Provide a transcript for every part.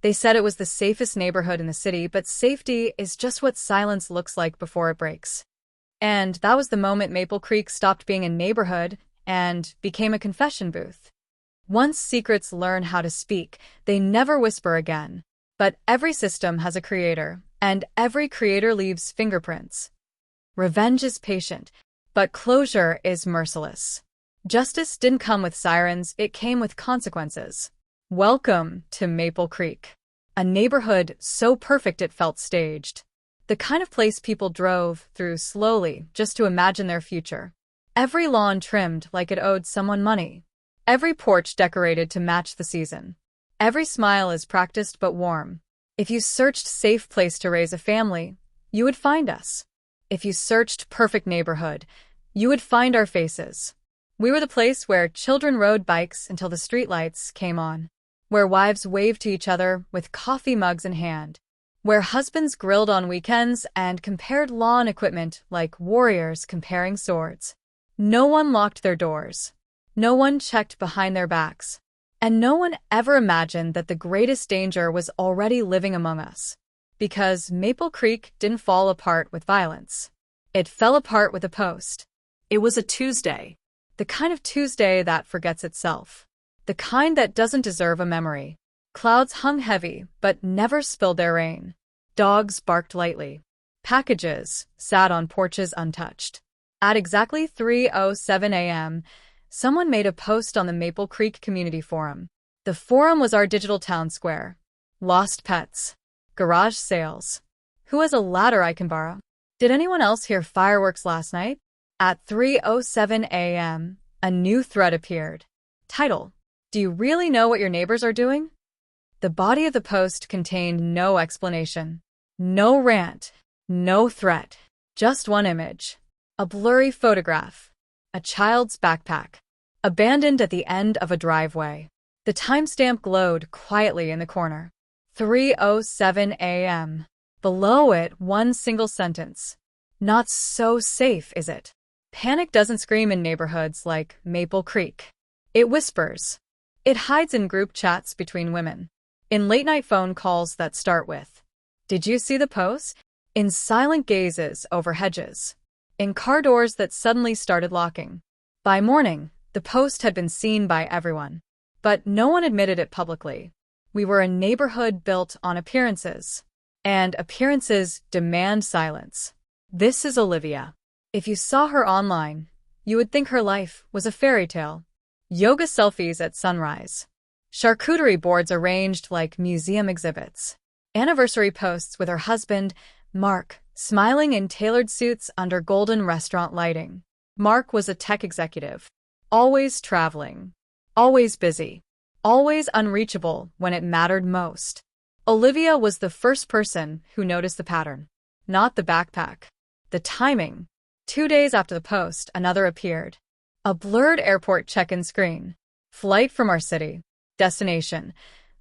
They said it was the safest neighborhood in the city, but safety is just what silence looks like before it breaks. And that was the moment Maple Creek stopped being a neighborhood and became a confession booth. Once secrets learn how to speak, they never whisper again. But every system has a creator, and every creator leaves fingerprints. Revenge is patient, but closure is merciless. Justice didn't come with sirens, it came with consequences. Welcome to Maple Creek, a neighborhood so perfect it felt staged. The kind of place people drove through slowly just to imagine their future. Every lawn trimmed like it owed someone money. Every porch decorated to match the season. Every smile is practiced but warm. If you searched safe place to raise a family, you would find us. If you searched perfect neighborhood, you would find our faces. We were the place where children rode bikes until the streetlights came on, where wives waved to each other with coffee mugs in hand, where husbands grilled on weekends and compared lawn equipment like warriors comparing swords. No one locked their doors. No one checked behind their backs. And no one ever imagined that the greatest danger was already living among us. Because Maple Creek didn't fall apart with violence. It fell apart with a post. It was a Tuesday. The kind of Tuesday that forgets itself. The kind that doesn't deserve a memory. Clouds hung heavy, but never spilled their rain. Dogs barked lightly. Packages sat on porches untouched. At exactly 3:07 a.m., someone made a post on the Maple Creek Community Forum. The forum was our digital town square. Lost pets. Garage sales. Who has a ladder I can borrow? Did anyone else hear fireworks last night? At 3:07 a.m., a new thread appeared. Title: Do you really know what your neighbors are doing? The body of the post contained no explanation. No rant. No threat. Just one image. A blurry photograph. A child's backpack. Abandoned at the end of a driveway. The timestamp glowed quietly in the corner. 3:07 a.m. Below it, one single sentence. Not so safe, is it? Panic doesn't scream in neighborhoods like Maple Creek. It whispers. It hides in group chats between women. In late-night phone calls that start with, "Did you see the post?" In silent gazes over hedges. In car doors that suddenly started locking. By morning, the post had been seen by everyone. But no one admitted it publicly. We were a neighborhood built on appearances. And appearances demand silence. This is Olivia. If you saw her online, you would think her life was a fairy tale. Yoga selfies at sunrise. Charcuterie boards arranged like museum exhibits. Anniversary posts with her husband, Mark, smiling in tailored suits under golden restaurant lighting. Mark was a tech executive. Always traveling. Always busy. Always unreachable when it mattered most. Olivia was the first person who noticed the pattern. Not the backpack. The timing. 2 days after the post, another appeared. A blurred airport check-in screen. Flight from our city. Destination.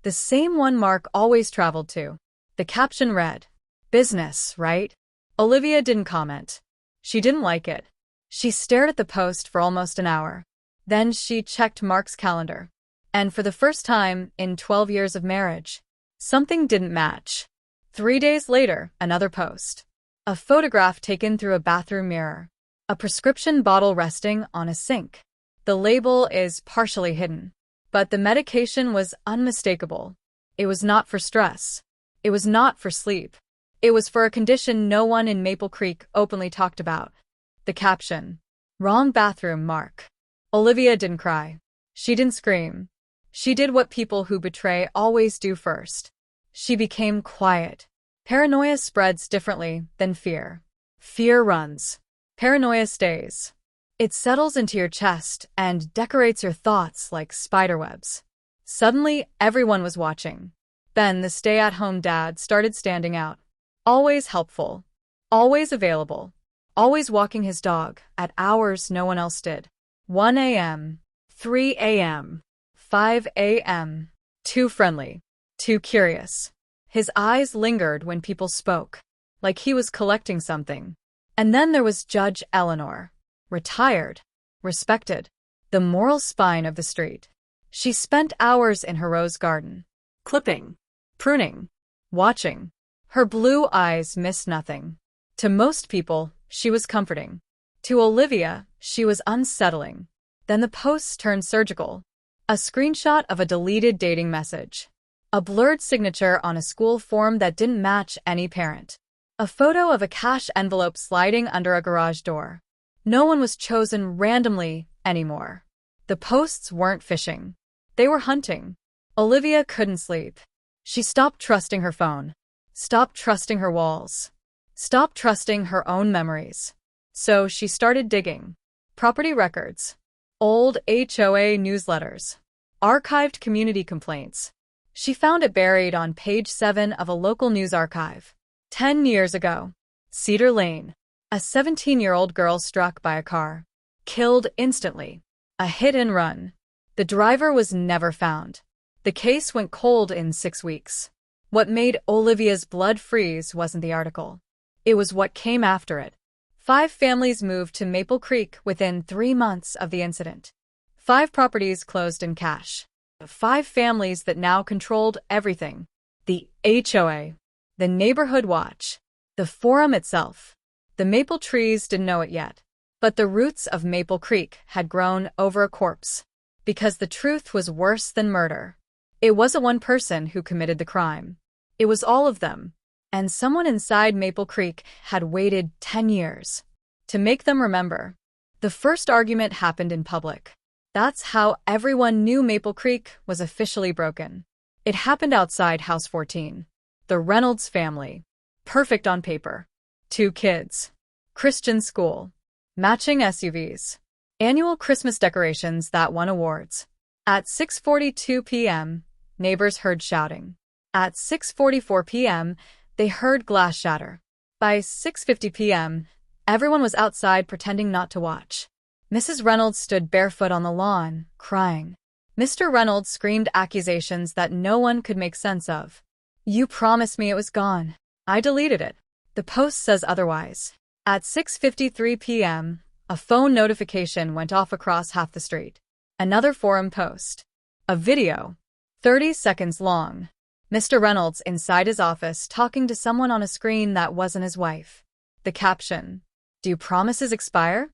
The same one Mark always traveled to. The caption read, "Business, right?" Olivia didn't comment. She didn't like it. She stared at the post for almost an hour. Then she checked Mark's calendar. And for the first time in 12 years of marriage, something didn't match. 3 days later, another post. A photograph taken through a bathroom mirror. A prescription bottle resting on a sink. The label is partially hidden. But the medication was unmistakable. It was not for stress. It was not for sleep. It was for a condition no one in Maple Creek openly talked about. The caption. Wrong bathroom, Mark. Olivia didn't cry. She didn't scream. She did what people who betray always do first. She became quiet. Paranoia spreads differently than fear. Fear runs. Paranoia stays. It settles into your chest and decorates your thoughts like spiderwebs. Suddenly, everyone was watching. Ben, the stay-at-home dad, started standing out. Always helpful. Always available. Always walking his dog at hours no one else did. 1 a.m. 3 a.m. 5 a.m. Too friendly. Too curious. His eyes lingered when people spoke, like he was collecting something. And then there was Judge Eleanor. Retired. Respected. The moral spine of the street. She spent hours in her rose garden. Clipping. pruning, watching. Her blue eyes missed nothing. To most people, she was comforting. To Olivia, she was unsettling. Then the posts turned surgical. A screenshot of a deleted dating message. A blurred signature on a school form that didn't match any parent. A photo of a cash envelope sliding under a garage door. No one was chosen randomly anymore. The posts weren't fishing. They were hunting. Olivia couldn't sleep. She stopped trusting her phone. Stopped trusting her walls. Stopped trusting her own memories. So she started digging. Property records. Old HOA newsletters. Archived community complaints. She found it buried on page 7 of a local news archive. 10 years ago. Cedar Lane. A 17-year-old girl struck by a car. Killed instantly. A hit and run. The driver was never found. The case went cold in 6 weeks. What made Olivia's blood freeze wasn't the article. It was what came after it. 5 families moved to Maple Creek within 3 months of the incident. 5 properties closed in cash. 5 families that now controlled everything. The HOA. The neighborhood watch. The forum itself. The maple trees didn't know it yet. But the roots of Maple Creek had grown over a corpse. Because the truth was worse than murder. It wasn't one person who committed the crime. It was all of them. And someone inside Maple Creek had waited 10 years to make them remember. The first argument happened in public. That's how everyone knew Maple Creek was officially broken. It happened outside House 14. The Reynolds family. Perfect on paper. 2 kids. Christian school. Matching SUVs. Annual Christmas decorations that won awards. At 6:42 p.m., neighbors heard shouting. At 6:44 p.m., they heard glass shatter. By 6:50 p.m., everyone was outside pretending not to watch. Mrs. Reynolds stood barefoot on the lawn, crying. Mr. Reynolds screamed accusations that no one could make sense of. You promised me it was gone. I deleted it. The post says otherwise. At 6:53 p.m., a phone notification went off across half the street. Another forum post. A video. 30 seconds long. Mr. Reynolds inside his office talking to someone on a screen that wasn't his wife. The caption. Do promises expire?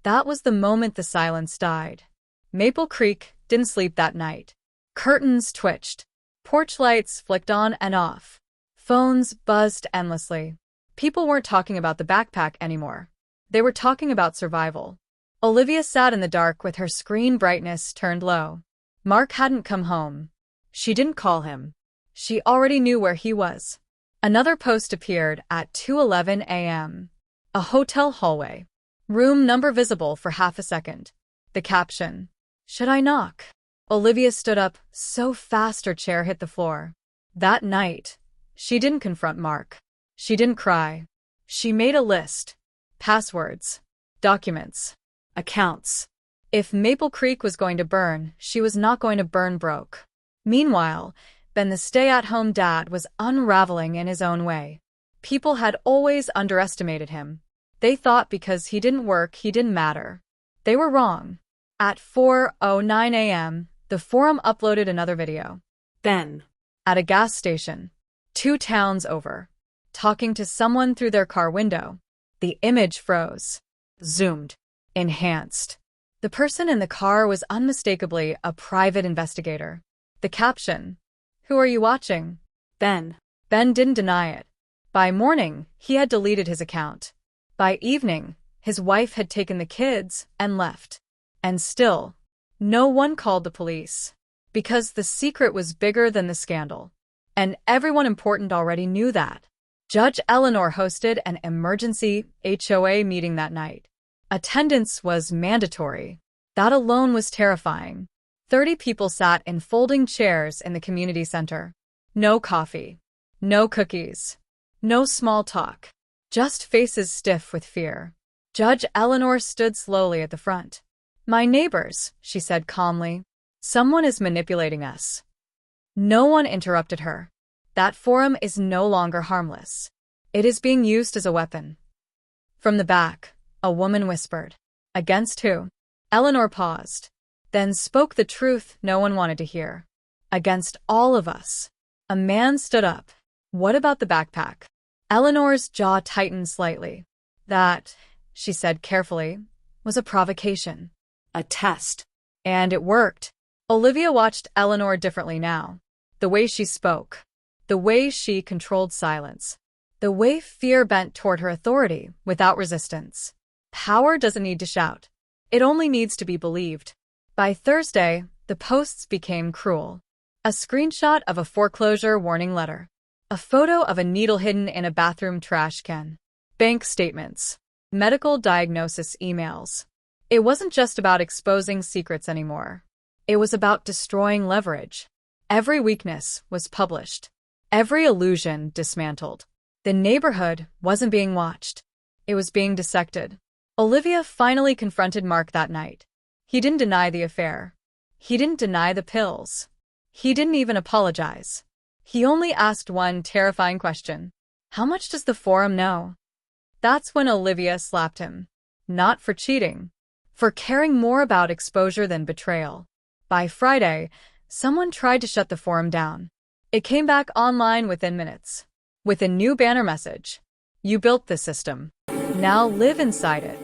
That was the moment the silence died. Maple Creek didn't sleep that night. Curtains twitched. Porch lights flicked on and off. Phones buzzed endlessly. People weren't talking about the backpack anymore. They were talking about survival. Olivia sat in the dark with her screen brightness turned low. Mark hadn't come home. She didn't call him. She already knew where he was. Another post appeared at 2:11 a.m. A hotel hallway. Room number visible for half a second. The caption. Should I knock? Olivia stood up so fast her chair hit the floor. That night, she didn't confront Mark. She didn't cry. She made a list. Passwords. Documents. Accounts. If Maple Creek was going to burn, she was not going to burn broke. Meanwhile, Ben, the stay-at-home dad, was unraveling in his own way. People had always underestimated him. They thought because he didn't work, he didn't matter. They were wrong. At 4:09 a.m., the forum uploaded another video. Ben. At a gas station. 2 towns over. Talking to someone through their car window. The image froze. Zoomed. Enhanced. The person in the car was unmistakably a private investigator. The caption. Who are you watching? Ben. Ben didn't deny it. By morning, he had deleted his account. By evening, his wife had taken the kids and left. And still, no one called the police. Because the secret was bigger than the scandal. And everyone important already knew that. Judge Eleanor hosted an emergency HOA meeting that night. Attendance was mandatory. That alone was terrifying. 30 people sat in folding chairs in the community center. No coffee. No cookies. No small talk. Just faces stiff with fear. Judge Eleanor stood slowly at the front. My neighbors, she said calmly. Someone is manipulating us. No one interrupted her. That forum is no longer harmless. It is being used as a weapon. From the back, a woman whispered. Against who? Eleanor paused. Then spoke the truth no one wanted to hear. Against all of us. A man stood up. What about the backpack? Eleanor's jaw tightened slightly. That, she said carefully, was a provocation. A test. And it worked. Olivia watched Eleanor differently now. The way she spoke. The way she controlled silence. The way fear bent toward her authority without resistance. Power doesn't need to shout. It only needs to be believed. By Thursday, the posts became cruel. A screenshot of a foreclosure warning letter. A photo of a needle hidden in a bathroom trash can. Bank statements. Medical diagnosis emails. It wasn't just about exposing secrets anymore. It was about destroying leverage. Every weakness was published. Every illusion dismantled. The neighborhood wasn't being watched. It was being dissected. Olivia finally confronted Mark that night. He didn't deny the affair. He didn't deny the pills. He didn't even apologize. He only asked one terrifying question. How much does the forum know? That's when Olivia slapped him. Not for cheating. For caring more about exposure than betrayal. By Friday, someone tried to shut the forum down. It came back online within minutes. With a new banner message. You built the system. Now live inside it.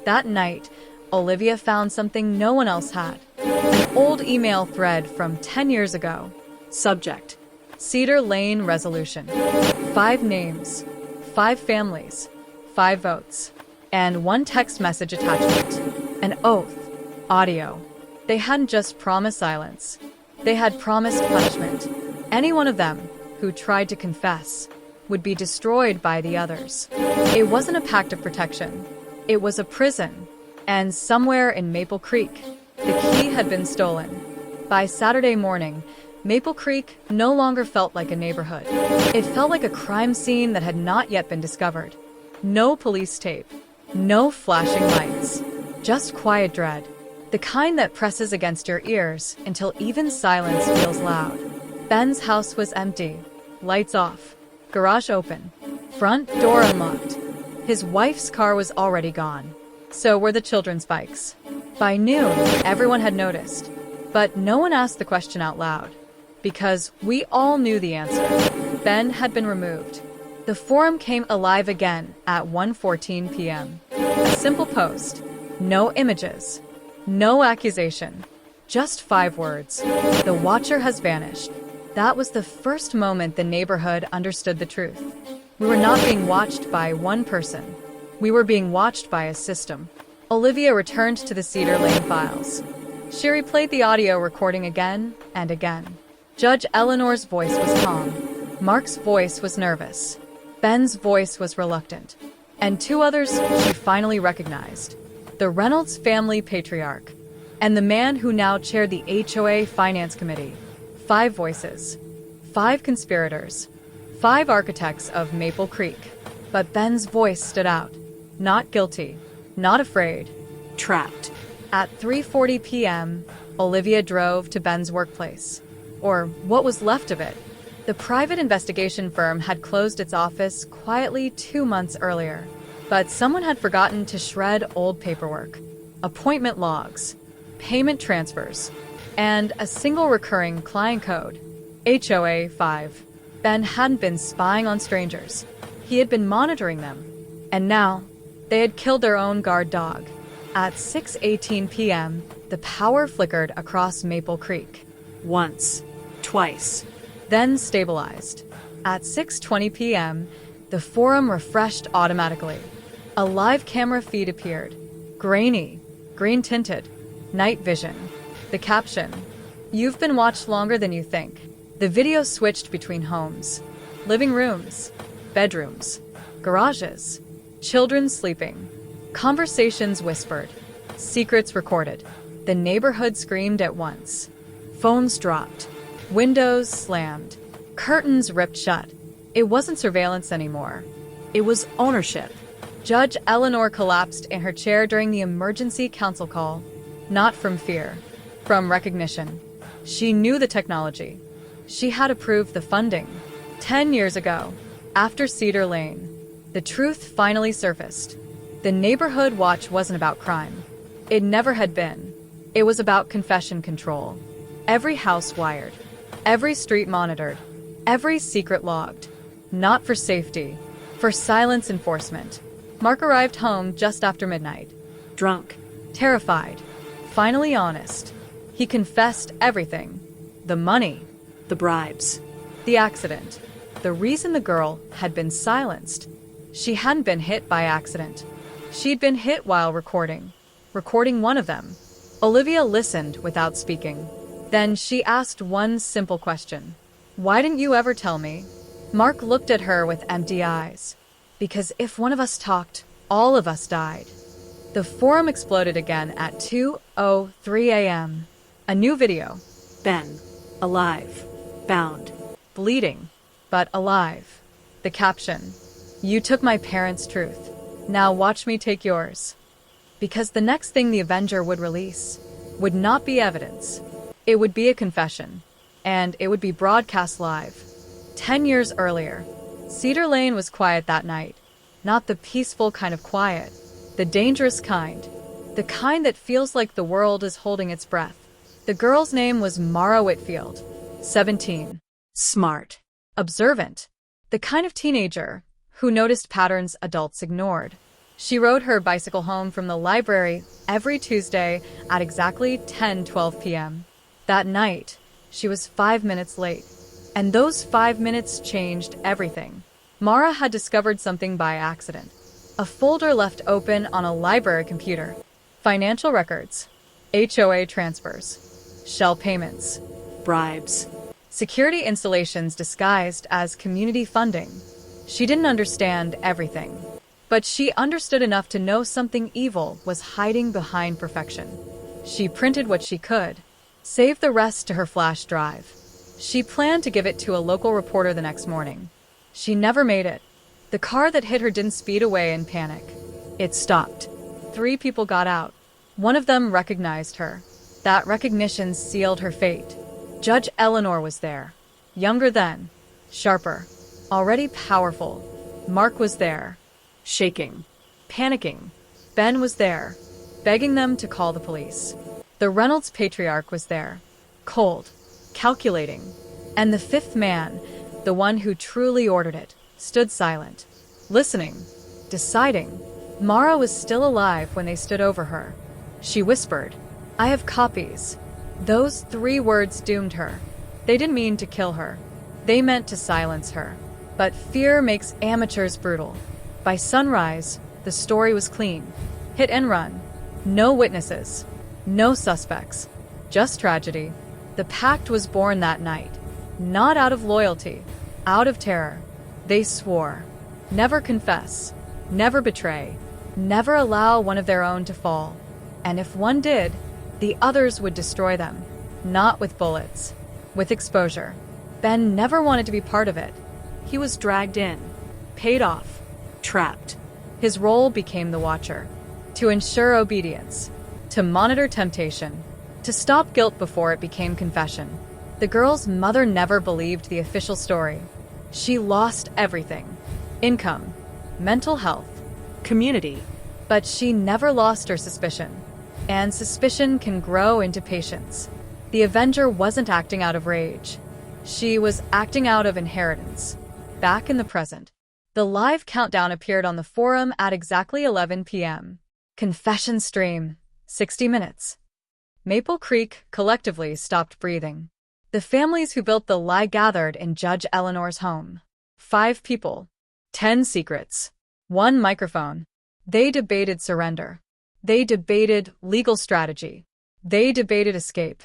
That night, Olivia found something no one else had. An old email thread from 10 years ago. Subject: Cedar Lane Resolution. 5 names, 5 families, 5 votes, and 1 text message attachment. An oath. Audio. They hadn't just promised silence. They had promised punishment. Any one of them who tried to confess would be destroyed by the others. It wasn't a pact of protection. It was a prison. And somewhere in Maple Creek, the key had been stolen. By Saturday morning, Maple Creek no longer felt like a neighborhood. It felt like a crime scene that had not yet been discovered. No police tape. No flashing lights. Just quiet dread. The kind that presses against your ears until even silence feels loud. Ben's house was empty. Lights off. Garage open. Front door unlocked. His wife's car was already gone. So were the children's bikes. By noon, everyone had noticed. But no one asked the question out loud. Because we all knew the answer. Ben had been removed. The forum came alive again at 1:14 p.m. A simple post. No images. No accusation. Just 5 words. The watcher has vanished. That was the first moment the neighborhood understood the truth. We were not being watched by one person. We were being watched by a system. Olivia returned to the Cedar Lane files. She replayed the audio recording again and again. Judge Eleanor's voice was calm. Mark's voice was nervous. Ben's voice was reluctant. And 2 others she finally recognized. The Reynolds family patriarch. And the man who now chaired the HOA Finance Committee. 5 voices. 5 conspirators. 5 architects of Maple Creek. But Ben's voice stood out. Not guilty. Not afraid. Trapped. At 3:40 p.m., Olivia drove to Ben's workplace. Or what was left of it. The private investigation firm had closed its office quietly 2 months earlier. But someone had forgotten to shred old paperwork. Appointment logs. Payment transfers. And a single recurring client code. HOA 5. Ben hadn't been spying on strangers. He had been monitoring them. And now, they had killed their own guard dog. At 6:18 p.m., the power flickered across Maple Creek. Once. Twice. Then stabilized. At 6:20 p.m., the forum refreshed automatically. A live camera feed appeared. Grainy. Green-tinted. Night vision. The caption. You've been watched longer than you think. The video switched between homes. Living rooms. Bedrooms. Garages. Children sleeping. Conversations whispered. Secrets recorded. The neighborhood screamed at once. Phones dropped. Windows slammed. Curtains ripped shut. It wasn't surveillance anymore. It was ownership. Judge Eleanor collapsed in her chair during the emergency council call. Not from fear. From recognition. She knew the technology. She had approved the funding. 10 years ago, after Cedar Lane, the truth finally surfaced. The neighborhood watch wasn't about crime. It never had been. It was about confession control. Every house wired. Every street monitored. Every secret logged. Not for safety, for silence enforcement. Mark arrived home just after midnight. Drunk. Terrified. Finally honest. He confessed everything. The money. The bribes. The accident. The reason the girl had been silenced. She hadn't been hit by accident. She'd been hit while recording one of them. Olivia listened without speaking. Then she asked one simple question. Why didn't you ever tell me? Mark looked at her with empty eyes. Because if one of us talked, all of us died. The forum exploded again at 2:03 a.m. A new video. Ben, alive, bound, bleeding, but alive. The caption. You took my parents' truth. Now watch me take yours. Because the next thing the Avenger would release would not be evidence. It would be a confession. And it would be broadcast live. 10 years earlier, Cedar Lane was quiet that night. Not the peaceful kind of quiet. The dangerous kind. The kind that feels like the world is holding its breath. The girl's name was Mara Whitfield. 17. Smart. Observant. The kind of teenager who noticed patterns adults ignored. She rode her bicycle home from the library every Tuesday at exactly 10:12 p.m. That night, she was 5 minutes late. And those 5 minutes changed everything. Mara had discovered something by accident. A folder left open on a library computer. Financial records. HOA transfers. Shell payments. Bribes. Security installations disguised as community funding. She didn't understand everything. But she understood enough to know something evil was hiding behind perfection. She printed what she could. Saved the rest to her flash drive. She planned to give it to a local reporter the next morning. She never made it. The car that hit her didn't speed away in panic. It stopped. 3 people got out. One of them recognized her. That recognition sealed her fate. Judge Eleanor was there. Younger then. Sharper. Already powerful. Mark was there. Shaking. Panicking. Ben was there. Begging them to call the police. The Reynolds patriarch was there. Cold. Calculating. And the 5th man, the one who truly ordered it, stood silent. Listening. Deciding. Mara was still alive when they stood over her. She whispered, I have copies. Those 3 words doomed her. They didn't mean to kill her. They meant to silence her. But fear makes amateurs brutal. By sunrise, the story was clean. Hit and run. No witnesses. No suspects. Just tragedy. The pact was born that night. Not out of loyalty. Out of terror. They swore. Never confess. Never betray. Never allow one of their own to fall. And if one did, the others would destroy them. Not with bullets. With exposure. Ben never wanted to be part of it. He was dragged in. Paid off. Trapped. His role became the watcher. To ensure obedience. To monitor temptation. To stop guilt before it became confession. The girl's mother never believed the official story. She lost everything. Income. Mental health. Community. But she never lost her suspicion. And suspicion can grow into patience. The Avenger wasn't acting out of rage. She was acting out of inheritance. Back in the present. The live countdown appeared on the forum at exactly 11 p.m. Confession stream. 60 minutes. Maple Creek collectively stopped breathing. The families who built the lie gathered in Judge Eleanor's home. 5 people. 10 secrets. 1 microphone. They debated surrender. They debated legal strategy. They debated escape.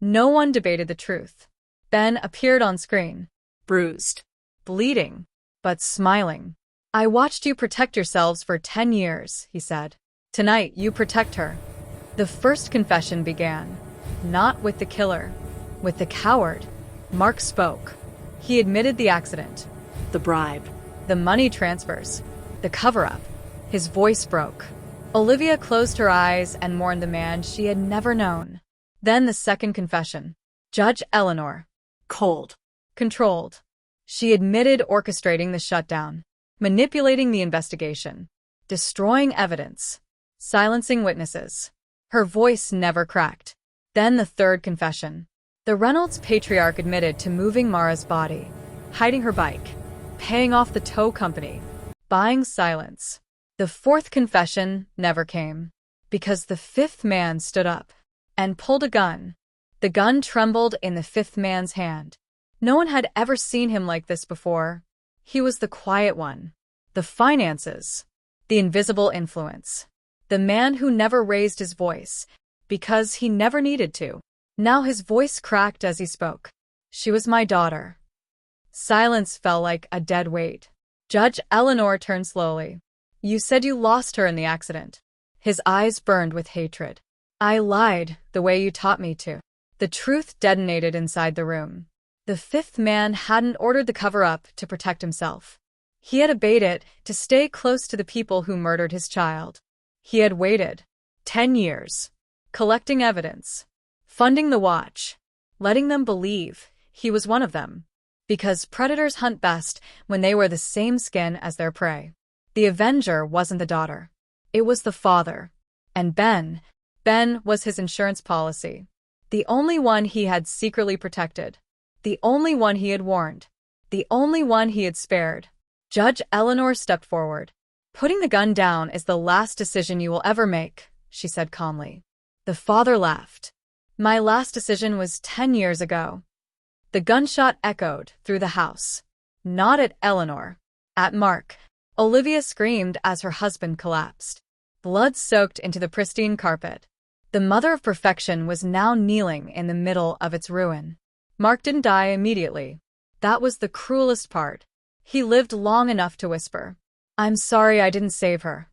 No one debated the truth. Ben appeared on screen. Bruised. Bleeding. But smiling. I watched you protect yourselves for 10 years, he said. Tonight, you protect her. The first confession began. Not with the killer. With the coward. Mark spoke. He admitted the accident. The bribe. The money transfers. The cover-up. His voice broke. Olivia closed her eyes and mourned the man she had never known. Then the second confession. Judge Eleanor. Cold. Controlled. She admitted orchestrating the shutdown. Manipulating the investigation. Destroying evidence. Silencing witnesses. Her voice never cracked. Then the third confession. The Reynolds patriarch admitted to moving Mara's body. hiding her bike, paying off the tow company, buying silence. The fourth confession never came, because the fifth man stood up and pulled a gun. The gun trembled in the fifth man's hand. No one had ever seen him like this before. He was the quiet one, the finances, the invisible influence, the man who never raised his voice, because he never needed to. Now his voice cracked as he spoke. She was my daughter. Silence fell like a dead weight. Judge Eleanor turned slowly. You said you lost her in the accident. His eyes burned with hatred. I lied, the way you taught me to. The truth detonated inside the room. The fifth man hadn't ordered the cover-up to protect himself. He had obeyed it to stay close to the people who murdered his child. He had waited 10 years, collecting evidence, funding the watch, letting them believe he was one of them. Because predators hunt best when they wear the same skin as their prey. The avenger wasn't the daughter. It was the father. And Ben was his insurance policy. The only one he had secretly protected. The only one he had warned. The only one he had spared. Judge Eleanor stepped forward. Putting the gun down is the last decision you will ever make, she said calmly. The father laughed. My last decision was 10 years ago. The gunshot echoed through the house. Not at Eleanor. At Mark. Olivia screamed as her husband collapsed. Blood soaked into the pristine carpet. The mother of perfection was now kneeling in the middle of its ruin. Mark didn't die immediately. That was the cruelest part. He lived long enough to whisper, I'm sorry I didn't save her.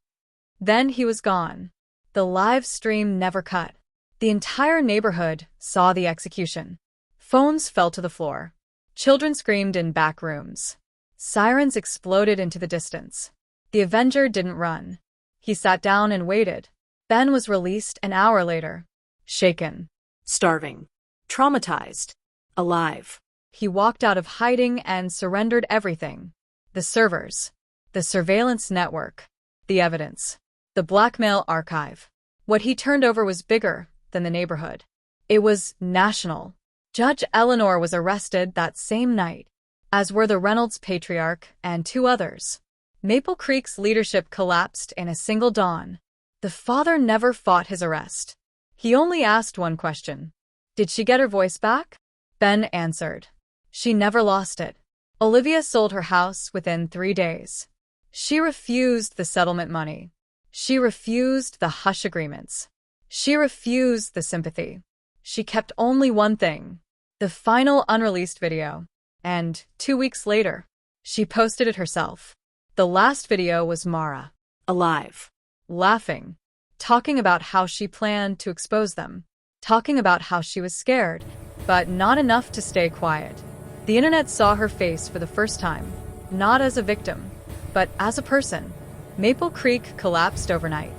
Then he was gone. The live stream never cut. The entire neighborhood saw the execution. Phones fell to the floor. Children screamed in back rooms. Sirens exploded into the distance. The avenger didn't run. He sat down and waited. Ben was released an hour later. Shaken. Starving. Traumatized. Alive. He walked out of hiding and surrendered everything. The servers. The surveillance network. The evidence. The blackmail archive. What he turned over was bigger than the neighborhood. It was national. Judge Eleanor was arrested that same night, as were the Reynolds patriarch and 2 others. Maple Creek's leadership collapsed in a single dawn. The father never fought his arrest. He only asked one question. Did she get her voice back? Ben answered. She never lost it. Olivia sold her house within 3 days. She refused the settlement money. She refused the hush agreements. She refused the sympathy. She kept only one thing, the final unreleased video. And 2 weeks later, she posted it herself. The last video was Mara. Alive. Laughing. Talking about how she planned to expose them. Talking about how she was scared, but not enough to stay quiet. The internet saw her face for the first time, not as a victim, but as a person. Maple Creek collapsed overnight.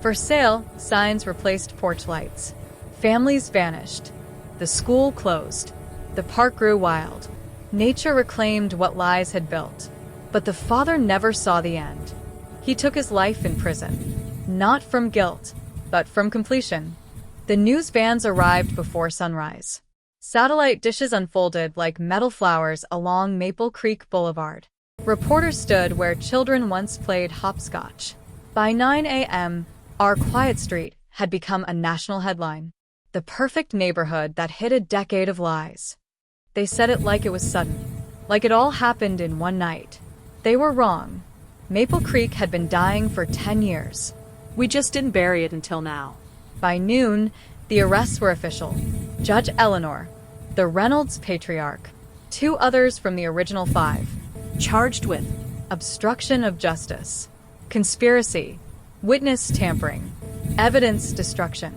For sale signs replaced porch lights. Families vanished. The school closed. The park grew wild. Nature reclaimed what lies had built. But the father never saw the end. He took his life in prison. Not from guilt, but from completion. The news vans arrived before sunrise. Satellite dishes unfolded like metal flowers along Maple Creek Boulevard. Reporters stood where children once played hopscotch. By 9 a.m., our quiet street had become a national headline. The perfect neighborhood that hid a decade of lies. They said it like it was sudden, like it all happened in one night. They were wrong. Maple Creek had been dying for 10 years. We just didn't bury it until now. By noon, the arrests were official. Judge Eleanor, the Reynolds patriarch, 2 others from the original 5. Charged with obstruction of justice, conspiracy, witness tampering, evidence destruction,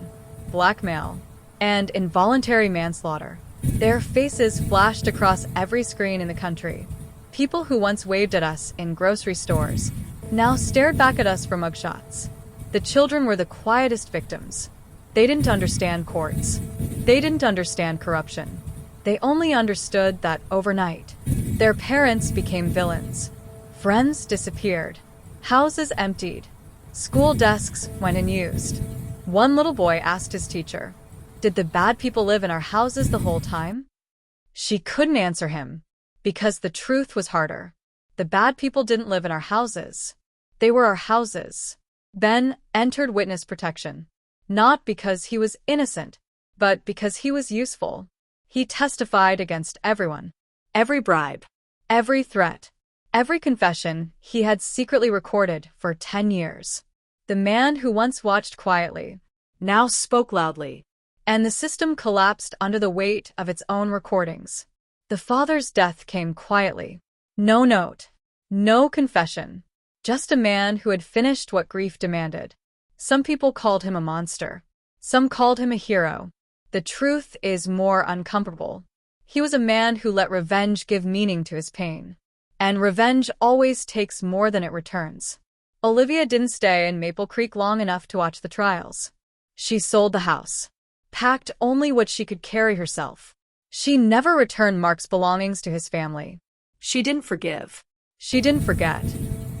blackmail, and involuntary manslaughter. Their faces flashed across every screen in the country. People who once waved at us in grocery stores now stared back at us for mugshots. The children were the quietest victims. They didn't understand courts. They didn't understand corruption. They only understood that overnight, their parents became villains. Friends disappeared. Houses emptied. School desks went unused. One little boy asked his teacher, "Did the bad people live in our houses the whole time?" She couldn't answer him, Because the truth was harder. The bad people didn't live in our houses. They were our houses. Then entered witness protection. Not because he was innocent, but because he was useful. He testified against everyone. Every bribe. Every threat. Every confession he had secretly recorded for 10 years. The man who once watched quietly Now spoke loudly. and the system collapsed under the weight of its own recordings. The father's death came quietly. No note. No confession. Just a man who had finished what grief demanded. Some people called him a monster. Some called him a hero. The truth is more uncomfortable. He was a man who let revenge give meaning to his pain. And revenge always takes more than it returns. Olivia didn't stay in Maple Creek long enough to watch the trials. She sold the house. Packed only what she could carry herself. She never returned Mark's belongings to his family. She didn't forgive. She didn't forget.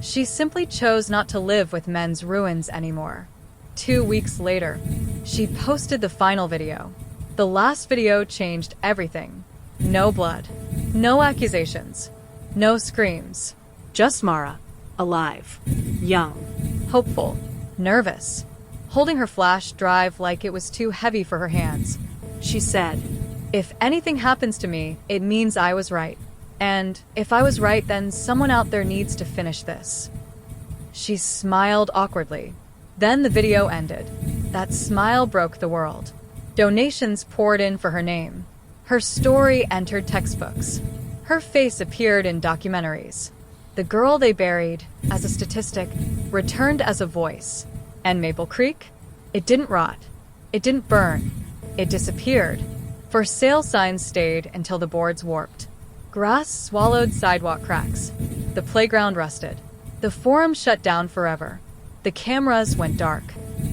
She simply chose not to live with men's ruins anymore. 2 weeks later, she posted the final video. The last video changed everything. No blood. No accusations. No screams. Just Mara. Alive. Young. Hopeful. Nervous. Holding her flash drive like it was too heavy for her hands. She said, "If anything happens to me, it means I was right. And if I was right, then someone out there needs to finish this." She smiled awkwardly. Then the video ended. That smile broke the world. Donations poured in for her name. Her story entered textbooks. Her face appeared in documentaries. The girl they buried, as a statistic, returned as a voice. And Maple Creek? It didn't rot. It didn't burn. It disappeared. For sale signs stayed until the boards warped. Grass swallowed sidewalk cracks. The playground rusted. The forum shut down forever. The cameras went dark.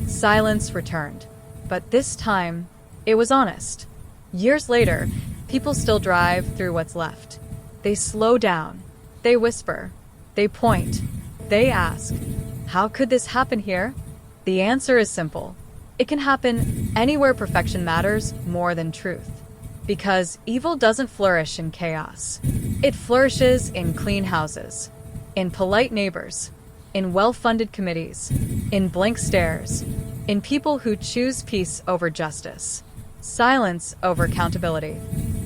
Silence returned. But this time, it was honest. Years later, people still drive through what's left. They slow down. They whisper. They point. They ask, "How could this happen here?" The answer is simple. It can happen anywhere perfection matters more than truth. Because evil doesn't flourish in chaos. It flourishes in clean houses, in polite neighbors, in well-funded committees, in blank stares, in people who choose peace over justice, silence over accountability,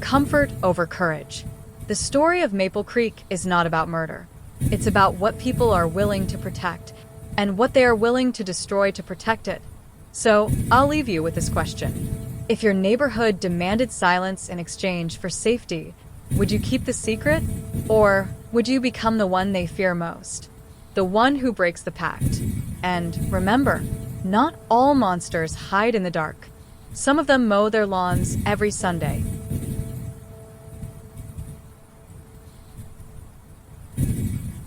comfort over courage. The story of Maple Creek is not about murder. It's about what people are willing to protect and what they are willing to destroy to protect it. So, I'll leave you with this question. If your neighborhood demanded silence in exchange for safety, would you keep the secret? Or would you become the one they fear most? The one who breaks the pact. And remember, not all monsters hide in the dark. Some of them mow their lawns every Sunday.